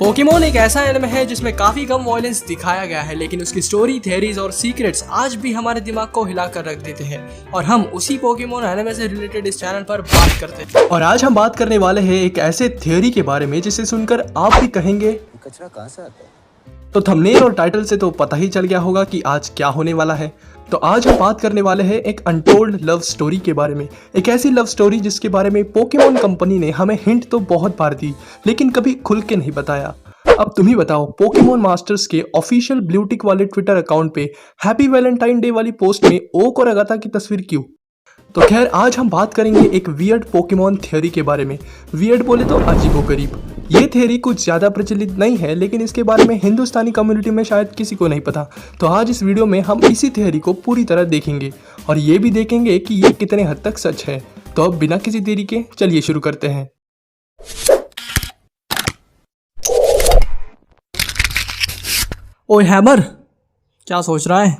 Pokemon एक ऐसा anime है जिसमें काफी कम वॉयलेंस दिखाया गया है, लेकिन उसकी स्टोरी, थियरीज और सीक्रेट्स आज भी हमारे दिमाग को हिला कर रख देते हैं। और हम उसी पोकेमोन एनिमे से रिलेटेड इस चैनल पर बात करते हैं। और आज हम बात करने वाले हैं एक ऐसे थियरी के बारे में जिसे सुनकर आप भी कहेंगे कचरा कहाँ से आता है। तो थंबनेल और टाइटल से तो पता ही चल गया होगा कि आज क्या होने वाला है। तो आज हम बात करने वाले हैं एक अनटोल्ड लव स्टोरी के बारे में। एक ऐसी लव स्टोरी जिसके बारे में पोकेमोन कंपनी ने हमें हिंट तो बहुत बार दी, लेकिन कभी खुल के नहीं बताया। अब तुम ही बताओ, पोकेमोन मास्टर्स के ऑफिशियल ब्लूटिक वाले ट्विटर अकाउंट पे हैप्पी वैलेंटाइन डे वाली पोस्ट में ओक और अगाथा की तस्वीर क्यों? तो खैर, आज हम बात करेंगे एक वियर्ड पोकेमोन थियरी के बारे में। वियर्ड बोले तो अजीबोगरीब। ये थियरी कुछ ज़्यादा प्रचलित नहीं है, लेकिन इसके बारे में हिंदुस्तानी कम्युनिटी में शायद किसी को नहीं पता। तो आज इस वीडियो में हम इसी थियरी को पूरी तरह देखेंगे और ये भी देखेंगे कि ये कितने हद तक सच है। तो अब बिना किसी देरी के चलिए शुरू करते हैं। ओए हैमर, क्या सोच रहा है?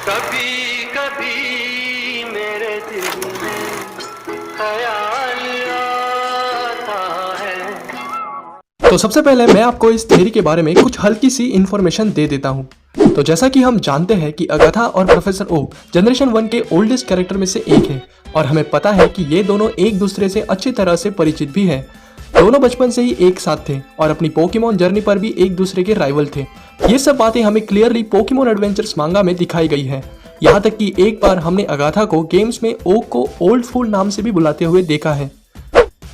कभी कभी मेरे दिल में ख्याल आता है। तो सबसे पहले मैं आपको इस थ्योरी के बारे में कुछ हल्की सी इन्फॉर्मेशन दे देता हूँ। तो जैसा कि हम जानते हैं कि अगाथा और प्रोफेसर ओक जनरेशन 1 के ओल्डेस्ट कैरेक्टर में से एक है और हमें पता है कि ये दोनों एक दूसरे से अच्छी तरह से परिचित भी हैं। दोनों बचपन से ही एक साथ थे और अपनी पोकेमोन जर्नी पर भी एक दूसरे के राइवल थे। ये सब बातें हमें क्लियरली पोकेमोन एडवेंचर्स मांगा में दिखाई गई हैं। यहाँ तक कि एक बार हमने अगाथा को गेम्स में ओक को ओल्ड फूल नाम से भी बुलाते हुए देखा है।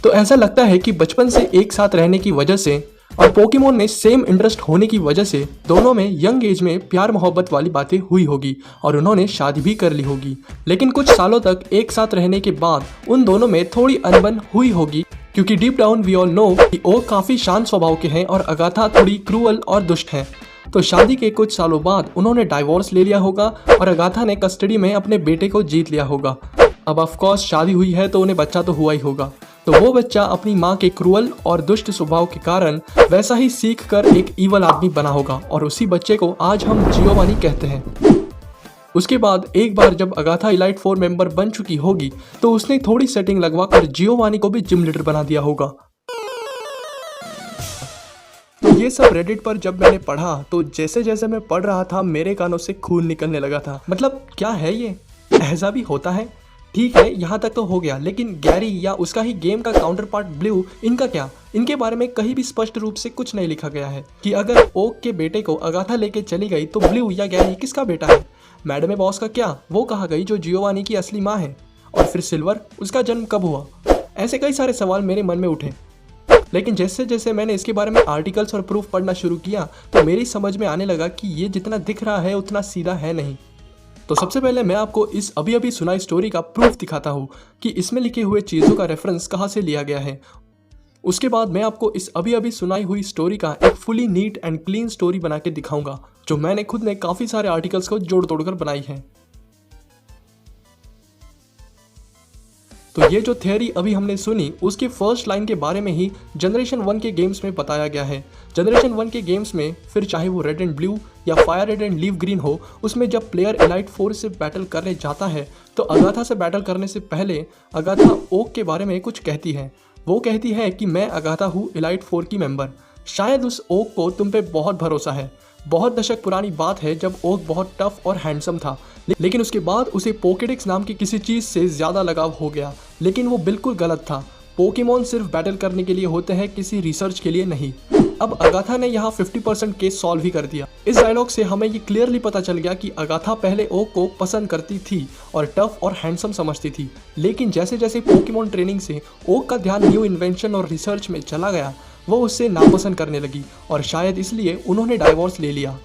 तो ऐसा लगता है कि बचपन से एक साथ रहने की वजह से और पोकेमोन में सेम इंटरेस्ट होने की वजह से दोनों में यंग एज में प्यार मोहब्बत वाली बातें हुई होगी और उन्होंने शादी भी कर ली होगी। लेकिन कुछ सालों तक एक साथ रहने के बाद उन दोनों में थोड़ी अनबन हुई होगी, क्योंकि deep down we all know कि ओक काफी शांत स्वभाव के हैं और अगाथा थोड़ी क्रूअल और दुष्ट है। तो शादी के कुछ सालों बाद उन्होंने डाइवोर्स ले लिया होगा और अगाथा ने कस्टडी में अपने बेटे को जीत लिया होगा। अब ऑफ कोर्स शादी हुई है तो उन्हें बच्चा तो हुआ ही होगा। तो वो बच्चा अपनी माँ के क्रूअल और दुष्ट स्वभाव के कारण वैसा ही सीख कर एक ईवल आदमी बना होगा और उसी बच्चे को आज हम जियोवानी कहते हैं। उसके बाद एक बार जब अगाथा इलाइट 4 मेंबर बन चुकी होगी तो उसने थोड़ी सेटिंग लगवा कर जियोवानी को भी जिम लीडर बना दिया होगा। तो ये सब रेडिट पर जब मैंने पढ़ा तो जैसे जैसे मैं पढ़ रहा था मेरे कानों से खून निकलने लगा था। मतलब क्या है ये? ऐसा भी होता है? ठीक है, यहाँ तक तो हो गया, लेकिन गैरी या उसका ही गेम का काउंटर पार्ट ब्लू, इनका क्या? इनके बारे में कहीं भी स्पष्ट रूप से कुछ नहीं लिखा गया है कि अगर ओक के बेटे को अगाथा लेके चली गई तो ब्लू या गैरी किसका बेटा है? मैडम बॉस का क्या? वो कहाँ गई जो जियोवानी की असली माँ है? और फिर सिल्वर, उसका जन्म कब हुआ? ऐसे कई सारे सवाल मेरे मन में उठे। लेकिन जैसे जैसे मैंने इसके बारे में आर्टिकल्स और प्रूफ पढ़ना शुरू किया तो मेरी समझ में आने लगा कि ये जितना दिख रहा है उतना सीधा है नहीं। तो सबसे पहले मैं आपको इस अभी अभी सुनाई स्टोरी का प्रूफ दिखाता हूँ कि इसमें लिखे हुए चीज़ों का रेफरेंस कहाँ से लिया गया है। उसके बाद मैं आपको इस अभी अभी सुनाई हुई स्टोरी का एक fully neat and clean story बना के दिखाऊंगा, जो मैंने खुद ने काफ़ी सारे आर्टिकल्स को जोड़ तोड़ कर बनाई है। तो ये जो थियरी अभी हमने सुनी उसके फर्स्ट लाइन के बारे में ही जनरेशन 1 के गेम्स में बताया गया है। जनरेशन 1 के गेम्स में फिर चाहे वो रेड एंड ब्लू या fire red and leave green हो, उसमें जब प्लेयर इलाइट 4 से बैटल करने जाता है तो अगाथा से बैटल करने से पहले अगाथा ओक के बारे में कुछ कहती है। वो कहती है कि मैं अगाथा हूँ इलाइट 4 की मेंबर। शायद उस ओक को तुम पे बहुत भरोसा है। बहुत दशक पुरानी बात है जब ओक बहुत टफ और हैंडसम था, लेकिन उसके बाद उसे पोकेडेक्स नाम की किसी चीज़ से ज़्यादा लगाव हो गया। लेकिन वो बिल्कुल गलत था। पोकेमोन सिर्फ बैटल करने के लिए होते हैं, किसी रिसर्च के लिए नहीं। अब अगाथा ने यहाँ 50% केस सॉल्व ही कर दिया। इस डायलॉग से हमें ये क्लियरली पता चल गया कि अगाथा पहले ओक को पसंद करती थी और टफ और हैंडसम समझती थी, लेकिन जैसे जैसे पोकेमोन ट्रेनिंग से ओक का ध्यान न्यू इन्वेंशन और रिसर्च में चला गया, वो उससे नापसंद करने लगी और शायद इसलिए उन्होंने डाइवोर्स ले लिया।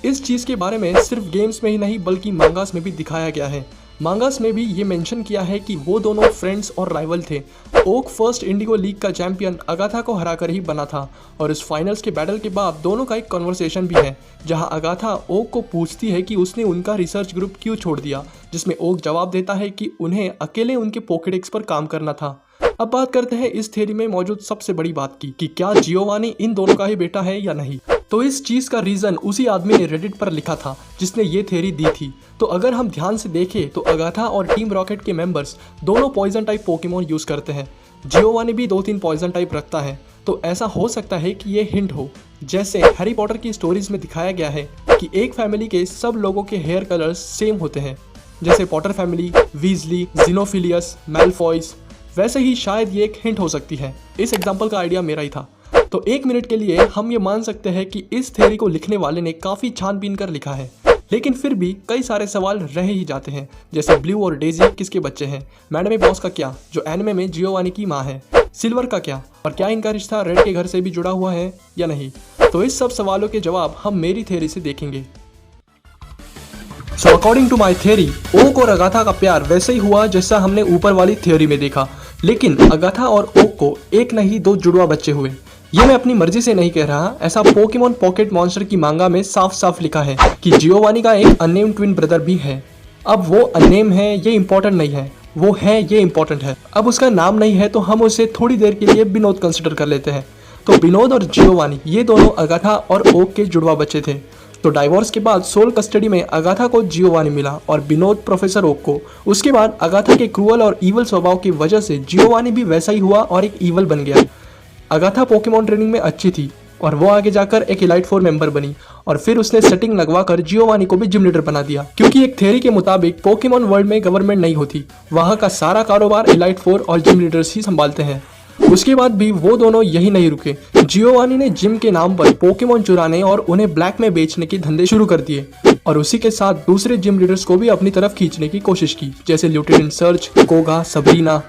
इस चीज़ के बारे में सिर्फ गेम्स में ही नहीं बल्कि मांगास में भी दिखाया गया है। मांगास में भी ये मेंशन किया है कि वो दोनों फ्रेंड्स और राइवल थे। ओक फर्स्ट इंडिगो लीग का चैंपियन अगाथा को हराकर ही बना था और इस फाइनल्स के बैटल के बाद दोनों का एक कन्वर्सेशन भी है जहां अगाथा ओक को पूछती है कि उसने उनका रिसर्च ग्रुप क्यों छोड़ दिया, जिसमें ओक जवाब देता है कि उन्हें अकेले उनके पोकेडेक्स पर काम करना था। अब बात करते हैं इस थ्योरी में मौजूद सबसे बड़ी बात की कि क्या जियोवानी इन दोनों का ही बेटा है या नहीं। तो इस चीज़ का रीज़न उसी आदमी ने रेडिट पर लिखा था जिसने ये थ्योरी दी थी। तो अगर हम ध्यान से देखें तो अगाथा और टीम रॉकेट के मेंबर्स दोनों पॉइजन टाइप पोकेमोन यूज़ करते हैं। जियोवानी भी 2-3 पॉइजन टाइप रखता है। तो ऐसा हो सकता है कि ये हिंट हो, जैसे हैरी पॉटर की स्टोरीज में दिखाया गया है कि एक फैमिली के सब लोगों के हेयर कलर्स सेम होते हैं, जैसे पॉटर फैमिली, वीजली, ज़िनोफिलियस, मैलफॉयस। वैसे ही शायद ये एक हिंट हो सकती है। इस एग्जाम्पल का आइडिया मेरा ही था। तो 1 मिनट के लिए हम ये मान सकते हैं कि इस थ्योरी को लिखने वाले ने काफ़ी छानबीन कर लिखा है, लेकिन फिर भी कई सारे सवाल रह ही जाते हैं, जैसे ब्लू और डेजी किसके बच्चे हैं, मैडम बॉस का क्या जो एनिमे में जियोवानी की माँ है, सिल्वर का क्या, और क्या इनका रिश्ता रेड के घर से भी जुड़ा हुआ है या नहीं। तो इस सब सवालों के जवाब हम मेरी थ्योरी से देखेंगे। So according to my theory, Oak और अगाथा का प्यार वैसे ही हुआ जैसा हमने ऊपर वाली थ्योरी में देखा, लेकिन अगाथा और ओक को एक नहीं 2 जुड़वा बच्चे हुए। ये मैं अपनी मर्जी से नहीं कह रहा, ऐसा पोकेमॉन पॉकेट मॉन्स्टर की मांगा में साफ साफ लिखा है कि जियोवानी का एक अननेम्ड ट्विन ब्रदर भी है। अब वो अननेम है ये इंपॉर्टेंट नहीं है, वो है ये इंपॉर्टेंट है। अब उसका नाम नहीं है तो हम उसे थोड़ी देर के लिए विनोद कंसिडर कर लेते हैं। तो विनोद और जियोवानी ये दोनों अगाथा और ओक के जुड़वा बच्चे थे। तो डाइवोर्स के बाद सोल कस्टडी में अगाथा को जियोवानी मिला और विनोद प्रोफेसर ओक को। उसके बाद अगाथा के क्रूअल और ईवल स्वभाव की वजह से जियोवानी भी वैसा ही हुआ और एक ईवल बन गया। अगाथा पोकेमॉन ट्रेनिंग में अच्छी थी और वो आगे जाकर एक इलाइट 4 मेंबर बनी और फिर उसने सेटिंग लगवाकर जियोवानी को भी जिम लीडर बना दिया, क्योंकि एक थ्योरी के मुताबिक पोकेमॉन वर्ल्ड में गवर्नमेंट नहीं होती, वहां का सारा कारोबार इलाइट 4 और जिम लीडर्स ही संभालते हैं। उसके बाद भी वो दोनों यही नहीं रुके, जियोवानी ने जिम के नाम पर पोकेमॉन चुराने और उन्हें ब्लैक में बेचने के धंधे शुरू कर दिए और उसी के साथ दूसरे जिम लीडर्स को भी अपनी तरफ खींचने की कोशिश की, जैसे ल्यूटेनेंट सर्च, कोगा, सबरीना,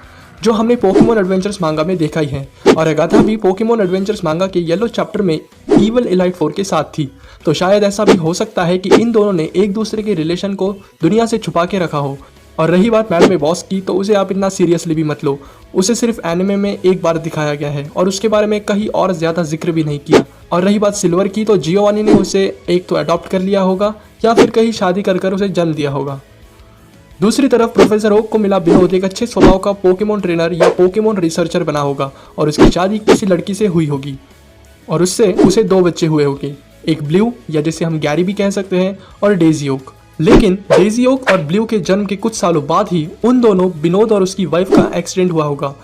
जो हमने पोकेमॉन एडवेंचर्स मांगा में देखा ही है। और अगाथा भी पोकेमॉन एडवेंचर्स मांगा के येलो चैप्टर में ईवल इलाइट 4 के साथ थी। तो शायद ऐसा भी हो सकता है कि इन दोनों ने एक दूसरे के रिलेशन को दुनिया से छुपा के रखा हो। और रही बात मैडम बॉस की, तो उसे आप इतना सीरियसली भी मत लो, उसे सिर्फ एनिमे में एक बार दिखाया गया है और उसके बारे में कहीं और ज्यादा जिक्र भी नहीं किया। और रही बात सिल्वर की, तो जियोवानी ने उसे एक तो अडॉप्ट कर लिया होगा या फिर कहीं शादी कर उसे जन्म दिया होगा। दूसरी तरफ प्रोफेसर ओक को मिला विनोद एक अच्छे स्वभाव का पोकेमॉन ट्रेनर या पोकेमॉन रिसर्चर बना होगा और उसकी शादी किसी लड़की से हुई होगी और उससे उसे 2 बच्चे हुए होंगे, एक ब्लू या जिसे हम गैरी भी कह सकते हैं और डेजी ओक। लेकिन डेजी ओक और ब्लू के जन्म के कुछ सालों बाद ही उन दोनों विनोद और उसकी वाइफ का एक्सीडेंट हुआ होगा।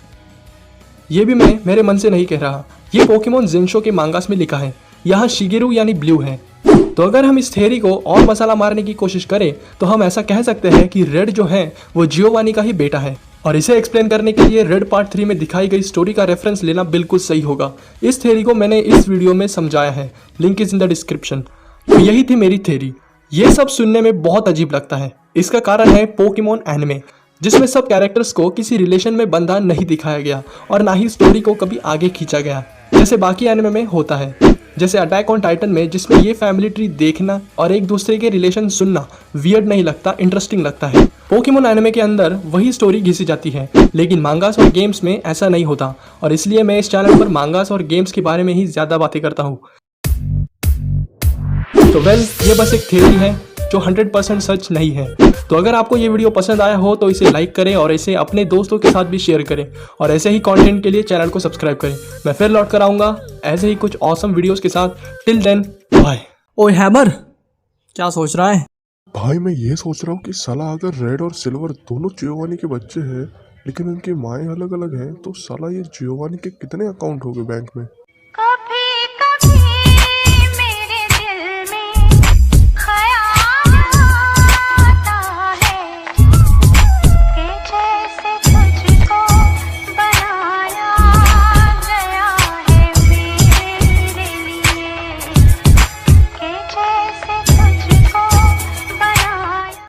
ये भी मैं मेरे मन से नहीं कह रहा, ये पोकेमॉन जिनशो के मांगास में लिखा है। यहाँ शिगेरू यानी ब्लू है। तो अगर हम इस थ्योरी को और मसाला मारने की कोशिश करें तो हम ऐसा कह सकते हैं कि रेड जो है वो जियोवानी का ही बेटा है। और इसे एक्सप्लेन करने के लिए रेड पार्ट 3 में दिखाई गई स्टोरी का रेफरेंस लेना बिल्कुल सही होगा। इस थ्योरी को मैंने इस वीडियो में समझाया है, link is in the description. तो यही थी मेरी थ्योरी। ये सब सुनने में बहुत अजीब लगता है, इसका कारण है पोकेमॉन एनिमे, जिसमें सब कैरेक्टर्स को किसी रिलेशन में बंधा नहीं दिखाया गया और ना ही स्टोरी को कभी आगे खींचा गया जैसे बाकी एनिमे में होता है, जैसे अटैक ऑन टाइटन में, जिसमें ये फैमिली ट्री देखना और एक दूसरे के रिलेशन सुनना वियर्ड नहीं लगता, इंटरेस्टिंग लगता है। पोकेमॉन एनिमे के अंदर वही स्टोरी घिसी जाती है, लेकिन मांगास और गेम्स में ऐसा नहीं होता और इसलिए मैं इस चैनल पर मांगास और गेम्स के बारे में ही ज्यादा बातें करता हूँ। तो ये बस एक थ्योरी है जो 100% सच नहीं है। तो अगर आपको ये वीडियो पसंद आया हो तो इसे लाइक करें और इसे अपने दोस्तों के साथ भी शेयर करें और ऐसे ही कंटेंट के लिए चैनल को सब्सक्राइब करें। मैं फिर लौट कर आऊँगा ऐसे ही कुछ ऑसम वीडियोस के साथ। Till then bye. ओए हैमर, क्या सोच रहा है? भाई मैं ये सोच रहा हूँ कि साला अगर रेड और सिल्वर दोनों जियोवानी के बच्चे हैं लेकिन उनकी माएँ अलग अलग हैं तो साला ये जियोवानी के कितने अकाउंट हो गए बैंक में।